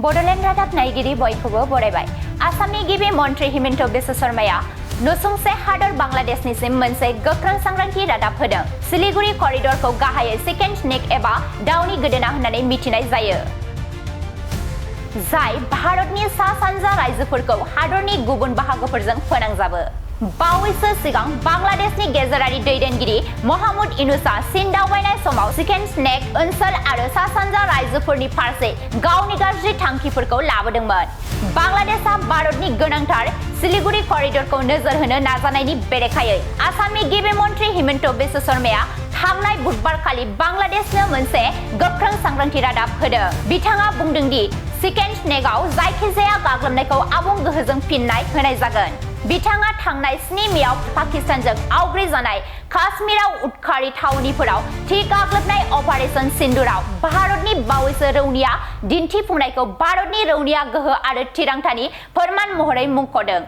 बड'लेण्ड रादाब नायगिरि बयखौबो बरायबाय। आसामनि गिबि मन्त्रि हिमन्त बिश्व शर्माया नसुंसे हादर बांलादेशनिसिम मोनसे गोख्रों सांग्रांथि रादाब होदों। सिलिगुरि करिडरखौ गाहायै सेकेन्ड स्नेक एबा दावनि गोदोना होननानै मिथिनाय जायो, जाय भारतनि सा-सानजा रायजोफोरखौ हादरनि गुबुन बाहागोफोरजों फोनांजाबो। बावैसो सिगां बांलादेशनि गेजेरारि दैदेनगिरि महमूद इउनुसआ चीन दावबायनाय समाव सेकेन्ड स्नेक ओनसोल आरो सा-सानजा रायजोफोरनि फारसे गावनि गाज्रि थांखिफोरखौ लाबोदोंमोन। बांलादेशआ भारतनि गोनांथार सिलिगुरि करिडरखौ नोजोर होनो नाजानायनि बेरेखायै आसामनि गिबि मन्त्रि हिमन्त बिश्व शर्माया थांनाय बुधबारखालि बांलादेशनो मोनसे गोख्रों सांग्रांथि रादाब होदों। बिथाङा बुंदों दि सेकेन्ड स्नेकआव जायखिजाया गाग्लोबनायखौ आबुं गोहोजों फिननाय होनाय जागोन। बिथाङा थांनाय 7 मेआव पाकिस्तानजों आवग्रिजानाय काश्मीराव उदखारि थावनिफोराव थि गाग्लोबनाय अपारेशन सिन्दुराव भारतनि बावैसो रौनिया दिन्थिफुंनायखौ भारतनि रौनिया गोहो आरो थिरांथानि फोरमान महरै मुंख'दों।